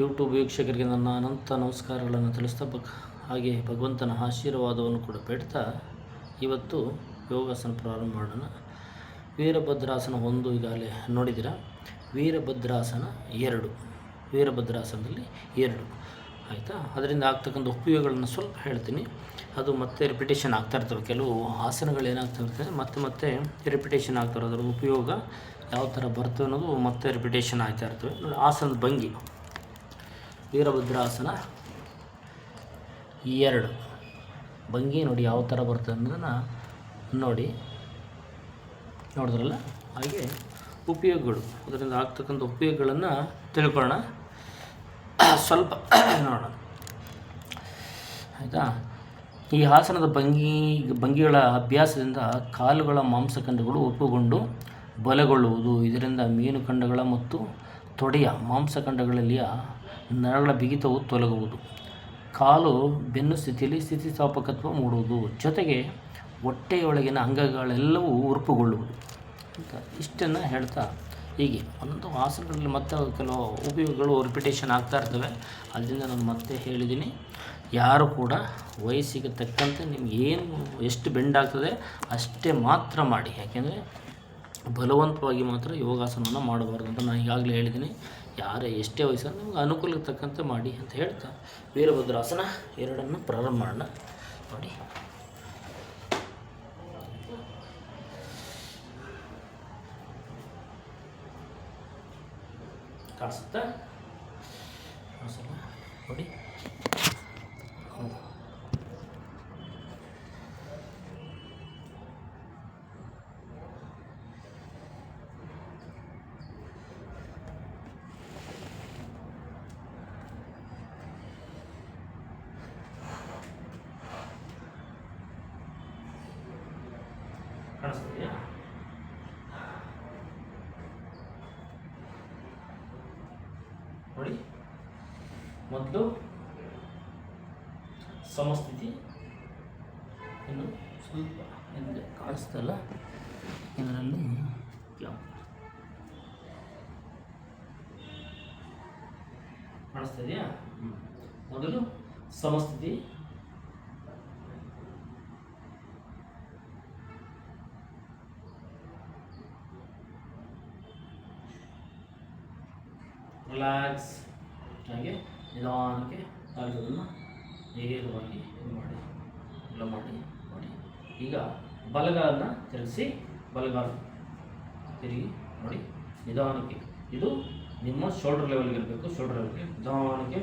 YouTube ವೀಕ್ಷಕರಿಗೆ ನನ್ನ ಅನಂತ ನಮಸ್ಕಾರಗಳನ್ನು ತಿಳಿಸ್ತಾ ಹಾಗೆ ಭಗವಂತನ ಆಶೀರ್ವಾದವನ್ನು ಕೂಡ ಬೇಡ್ತಾ ಇವತ್ತು ಯೋಗಾಸನ ಪ್ರಾರಂಭ ಮಾಡೋಣ. ವೀರಭದ್ರಾಸನ 1 ಈಗಾಗಲೇ ನೋಡಿದ್ದೀರಾ. ವೀರಭದ್ರಾಸನ 2, ವೀರಭದ್ರಾಸನದಲ್ಲಿ 2 ಆಯಿತಾ. ಅದರಿಂದ ಆಗ್ತಕ್ಕಂಥ ಉಪಯೋಗಗಳನ್ನು ಸ್ವಲ್ಪ ಹೇಳ್ತೀನಿ. ಅದು ಮತ್ತೆ ರಿಪಿಟೇಷನ್ ಆಗ್ತಾ ಇರ್ತವೆ. ಕೆಲವು ಆಸನಗಳು ಏನಾಗ್ತಾ ಇರ್ತದೆ ಮತ್ತೆ ರಿಪಿಟೇಷನ್ ಆಗ್ತಾ ಇರೋದ್ರ ಉಪಯೋಗ ಯಾವ ಥರ ಬರ್ತವೆ ಅನ್ನೋದು ಮತ್ತೆ ರಿಪಿಟೇಷನ್ ಆಗ್ತಾ ಇರ್ತವೆ. ನೋಡಿ, ಆಸನದ ಭಂಗಿ ವೀರಭದ್ರಾಸನ 2 ಭಂಗಿ ನೋಡಿ ಯಾವ ಥರ ಬರ್ತದೆ ಅನ್ನೋದನ್ನು ನೋಡಿದ್ರಲ್ಲ. ಹಾಗೆ ಉಪಯೋಗಗಳು, ಅದರಿಂದ ಆಗ್ತಕ್ಕಂಥ ಉಪಯೋಗಗಳನ್ನು ತಿಳ್ಕೊಳ್ಳೋಣ, ಸ್ವಲ್ಪ ನೋಡೋಣ ಆಯಿತಾ. ಈ ಆಸನದ ಭಂಗಿಗಳ ಅಭ್ಯಾಸದಿಂದ ಕಾಲುಗಳ ಮಾಂಸಖಂಡಗಳು ಒಪ್ಪುಗೊಂಡು ಬಲಗೊಳ್ಳುವುದು. ಇದರಿಂದ ಮೀನುಖಂಡಗಳ ಮತ್ತು ತೊಡೆಯ ಮಾಂಸಖಂಡಗಳಲ್ಲಿಯ ನರಗಳ ಬಿಗಿತವು ತೊಲಗುವುದು. ಕಾಲು ಬೆನ್ನು ಸ್ಥಿತಿಯಲ್ಲಿ ಸ್ಥಿತಿಸ್ಥಾಪಕತ್ವ ಮೂಡುವುದು. ಜೊತೆಗೆ ಹೊಟ್ಟೆಯೊಳಗಿನ ಅಂಗಗಳೆಲ್ಲವೂ ಉರುಪುಗೊಳ್ಳುವುದು ಅಂತ ಇಷ್ಟನ್ನು ಹೇಳ್ತಾ, ಹೀಗೆ ಒಂದು ಆಸನಗಳಲ್ಲಿ ಮತ್ತೆ ಕೆಲವು ಉಪಯೋಗಗಳು ರಿಪಿಟೇಷನ್ ಆಗ್ತಾ ಇರ್ತವೆ. ಅದರಿಂದ ನಾನು ಮತ್ತೆ ಹೇಳಿದ್ದೀನಿ, ಯಾರು ಕೂಡ ವಯಸ್ಸಿಗೆ ತಕ್ಕಂತೆ ನಿಮ್ಗೆ ಎಷ್ಟು ಬೆಂಡ್ ಆಗ್ತದೆ ಅಷ್ಟೇ ಮಾತ್ರ ಮಾಡಿ. ಯಾಕೆಂದರೆ ಬಲವಂತವಾಗಿ ಮಾತ್ರ ಯೋಗಾಸನವನ್ನು ಮಾಡಬಾರ್ದು ಅಂತ ನಾನು ಈಗಾಗಲೇ ಹೇಳಿದ್ದೀನಿ. ಯಾರೇ ಎಷ್ಟೇ ವಯಸ್ಸನ್ನು ನಿಮ್ಗೆ ಅನುಕೂಲಕ್ಕೆ ತಕ್ಕಂತೆ ಮಾಡಿ ಅಂತ ಹೇಳ್ತಾ ವೀರಭದ್ರಾಸನ 2 ಪ್ರಾರಂಭ ಮಾಡೋಣ. ನೋಡಿ, ಕಾಣಿಸುತ್ತಾ? ನೋಡಿ, ಕಾಣಿಸ್ತಿದೆಯಾ? ನೋಡಿ, ಮೊದಲು ಸಮಸ್ಥಿತಿ, ಇನ್ನು ಸ್ವಲ್ಪ ಹಿಂದೆ ಕಾಣಿಸ್ತಲ್ಲ, ಇದರಲ್ಲಿ ಕಾಣಿಸ್ತಿದೆಯಾ? ಮೊದಲು ಸಮಸ್ಥಿತಿ, ರಿಲ್ಯಾಕ್ಸ್, ಹಾಗೆ ನಿಧಾನಕ್ಕೆ ಕಾಲುಗಳನ್ನು ನೇರವಾಗಿ ಮಾಡಿ ಎಲ್ಲ ಮಾಡಿ. ಈಗ ಬಲಗಾಲನ್ನು ತಿರುಗಿಸಿ, ಬಲಗಾಲ ತಿರುಗಿ ನೋಡಿ, ನಿಧಾನಕ್ಕೆ. ಇದು ನಿಮ್ಮ ಶೋಲ್ಡರ್ ಲೆವೆಲ್ಗೆ ಇರಬೇಕು. ಶೋಲ್ಡರ್ ಲೆವೆಲ್ಗೆ ನಿಧಾನಕ್ಕೆ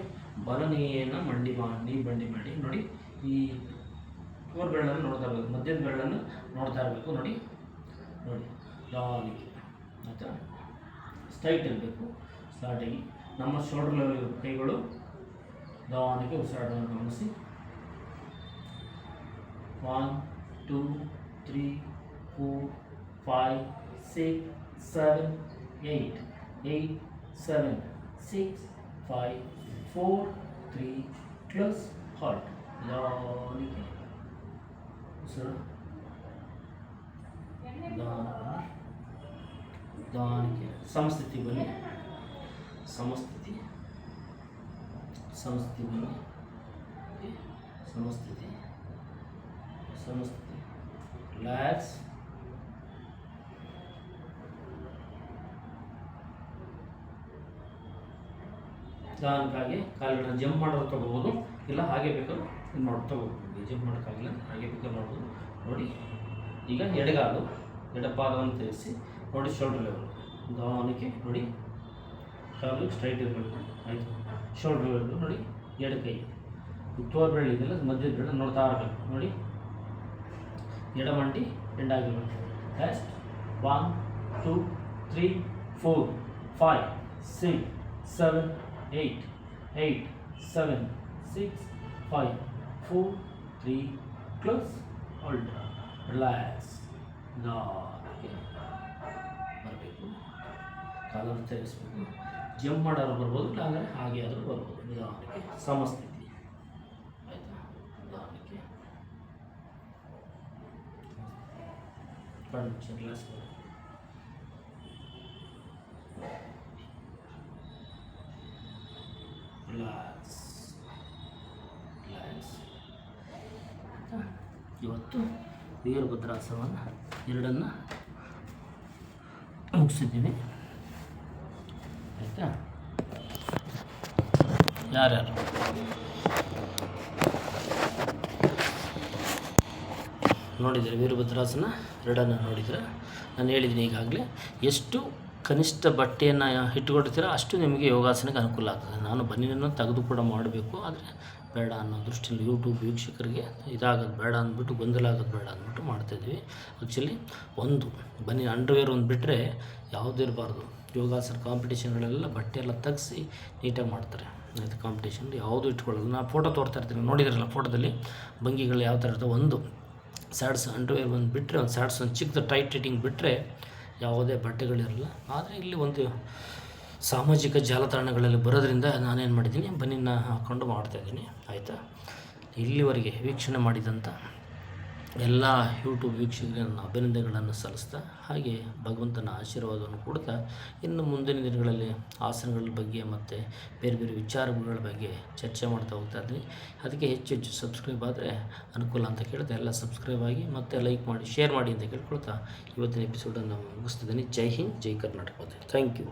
ಬಲನೆಯನ್ನು ಮಂಡಿ ಮಾಡಿ ನೋಡಿ. ಈ ತೋರ್ ಬೆರಳನ್ನು ನೋಡ್ತಾ ಇರಬೇಕು, ಮಧ್ಯದ ಬೆರಳನ್ನು ನೋಡ್ತಾ ಇರಬೇಕು. ನೋಡಿ ನಿಧಾನಕ್ಕೆ ಆಯಿತಾ. ಸ್ಟ್ರೈಟ್ ಇರಬೇಕು. ಸ್ಟಾರ್ಟಿಂಗ್ ನಮ್ಮ ಶೋಲ್ಡರ್ ಲೆವೆಲ್ ಕೈಗಳು ನಿಧಾನಕ್ಕೆ ಉಸಿರಾಟವನ್ನು ಗಮನಿಸಿ. 1 2 3 4 5 6 7 8 8 7 6 5 4 3 ಕ್ಲೋಸ್, ಹಾಲ್ಟ್. ನಿಧಾನಕ್ಕೆ ಉಸಿರು ನಿಧಾನಕ್ಕೆ ಸಮಸ್ಥಿತಿ ಬನ್ನಿ. ಸಮಸ್ಥಿತಿ ಬನ್ನಿ. ಸಮಸ್ಥಿತಿ ರಿಲ್ಯಾಕ್ಸ್. ನಿಧಾನಕ್ಕಾಗಿ ಕಾಲುಗಳನ್ನು ಜಂಪ್ ಮಾಡೋದು ತಗೋಬೋದು, ಇಲ್ಲ ಹಾಗೆ ಬೇಕಾದ್ರೂ ತಗೋಬೋದು. ಜಂಪ್ ಮಾಡೋಕ್ಕಾಗಿಲ್ಲ, ಹಾಗೆ ಬೇಕಾದ್ರೂ ಮಾಡ್ಬೋದು. ನೋಡಿ, ಈಗ ಎಡಪಾದವನ್ನು ತಿರುಗಿಸಿ ನೋಡಿ, ಶೋಲ್ಡರ್ ಲೆವೆಲ್ ನಿಧಾನಕ್ಕೆ ನೋಡಿ, ಕಾಲು ಸ್ಟ್ರೈಟ್ ಇರಬೇಕು. ಆಯಿತು. ಶೋಲ್ಡರ್ ಲೆವೆಲ್ ನೋಡಿ, ಎಡಕೈ ತೋರ್ ಬೆರಳು ಇದೆಲ್ಲ ಮಧ್ಯದ ಬೆರಳು ನೋಡ್ತಾ ಇರಬೇಕು. ನೋಡಿ, ಎಡಮಂಡಿ ಎಂಡಾಗಿರಬೇಕು. Next 1 2 3 4 5 6 7 8 8 7 6 5 4 3 close, hold, relax. ಬರಬೇಕು, ಕಾಲನ್ನು ತಿರುಗಿಸ್ಬೇಕು. ಜಂಪ್ ಮಾಡೋರು ಬರ್ಬೋದು, ಇಲ್ಲಾಂದರೆ ಹಾಗೆ ಆದರೂ ಬರ್ಬೋದು. ನಿಧಾನಕ್ಕೆ ಸಮಸ್ಥಿತಿ ಆಯಿತಾ. ನಿಧಾನಕ್ಕೆ ಕಣ್ಣು ರಿಲ್ಯಾಕ್ಸ್ ಮಾಡಿ. ಇವತ್ತು ವೀರಭದ್ರಾಸನವನ್ನು ಎರಡನ್ನು ಮುಗಿಸಿದ್ದೀನಿ. ಆಯಿತಾ? ಯಾರ್ಯಾರು ನೋಡಿದರೆ ವೀರಭದ್ರಾಸನ ಎರಡನ್ನು ನೋಡಿದರೆ ನಾನು ಹೇಳಿದ್ದೀನಿ ಈಗಾಗಲೇ, ಎಷ್ಟು ಕನಿಷ್ಠ ಬಟ್ಟೆಯನ್ನು ಇಟ್ಕೊಳ್ತೀರ ಅಷ್ಟು ನಿಮಗೆ ಯೋಗಾಸನಕ್ಕೆ ಅನುಕೂಲ ಆಗ್ತದೆ. ನಾನು ಬನ್ನಿನನ್ನು ತೆಗೆದು ಕೂಡ ಮಾಡಬೇಕು, ಆದರೆ ಬೇಡ ಅನ್ನೋ ದೃಷ್ಟಿಯಲ್ಲಿ ಯೂಟ್ಯೂಬ್ ವೀಕ್ಷಕರಿಗೆ ಇದಾಗೋದು ಬೇಡ ಅಂದ್ಬಿಟ್ಟು, ಗೊಂದಲ ಆಗೋದು ಬೇಡ ಅಂದ್ಬಿಟ್ಟು ಮಾಡ್ತಾಯಿದ್ವಿ. ಆ್ಯಕ್ಚುಲಿ ಒಂದು ಬನ್ನಿ ಅಂಡರ್ವೇರ್ ಒಂದು ಬಿಟ್ಟರೆ ಯಾವುದೂ ಇರಬಾರ್ದು. ಯೋಗಾಸನ ಕಾಂಪಿಟೇಷನ್ಗಳೆಲ್ಲ ಬಟ್ಟೆ ಎಲ್ಲ ತೆಗೆಸಿ ನೀಟಾಗಿ ಮಾಡ್ತಾರೆ. ಆಯಿತು, ಕಾಂಪಿಟೇಷನ್ ಯಾವುದೂ ಇಟ್ಕೊಳ್ಳೋದು. ನಾನು ಫೋಟೋ ತೋರ್ತಾ ಇರ್ತೀನಿ, ನೋಡಿದ್ರಲ್ಲ ಫೋಟೋದಲ್ಲಿ ಭಂಗಿಗಳು ಯಾವ ಥರ ಇರ್ತವೆ. ಒಂದು ಸ್ಯಾಡ್ಸ್ ಅಂಡರ್ವೇರ್ ಒಂದು ಬಿಟ್ಟರೆ, ಒಂದು ಸ್ಯಾಡ್ಸ್ ಒಂದು ಚಿಕ್ಕದು ಟೈಟ್ ಫಿಟ್ಟಿಂಗ್ ಬಿಟ್ಟರೆ ಯಾವುದೇ ಬಟ್ಟೆಗಳಿರಲ್ಲ. ಆದರೆ ಇಲ್ಲಿ ಒಂದು ಸಾಮಾಜಿಕ ಜಾಲತಾಣಗಳಲ್ಲಿ ಬರೋದ್ರಿಂದ ನಾನೇನು ಮಾಡಿದ್ದೀನಿ, ಬನ್ನಿನ ಹಾಕ್ಕೊಂಡು ಮಾಡ್ತಾಯಿದ್ದೀನಿ. ಆಯಿತಾ? ಇಲ್ಲಿವರೆಗೆ ವೀಕ್ಷಣೆ ಮಾಡಿದಂಥ ಎಲ್ಲ ಯೂಟ್ಯೂಬ್ ವೀಕ್ಷಕರಿಗೆ ನನ್ನ ಅಭಿನಂದನೆಗಳನ್ನು ಸಲ್ಲಿಸ್ತಾ, ಹಾಗೆ ಭಗವಂತನ ಆಶೀರ್ವಾದವನ್ನು ಕೊಡ್ತಾ, ಇನ್ನು ಮುಂದಿನ ದಿನಗಳಲ್ಲಿ ಆಸನಗಳ ಬಗ್ಗೆ ಮತ್ತು ಬೇರೆ ಬೇರೆ ವಿಚಾರಗಳ ಬಗ್ಗೆ ಚರ್ಚೆ ಮಾಡ್ತಾ ಹೋಗ್ತಾ ಇದ್ದೀನಿ. ಅದಕ್ಕೆ ಹೆಚ್ಚು ಹೆಚ್ಚು ಸಬ್ಸ್ಕ್ರೈಬ್ ಆದರೆ ಅನುಕೂಲ ಅಂತ ಕೇಳ್ತಾ, ಎಲ್ಲ ಸಬ್ಸ್ಕ್ರೈಬ್ ಆಗಿ ಮತ್ತು ಲೈಕ್ ಮಾಡಿ, ಶೇರ್ ಮಾಡಿ ಅಂತ ಕೇಳ್ಕೊಳ್ತಾ ಇವತ್ತಿನ ಎಪಿಸೋಡನ್ನು ಮುಗಿಸ್ತಿದ್ದೀನಿ. ಜೈ ಹಿಂದ್, ಜೈ ಕರ್ನಾಟಕ. Thank you.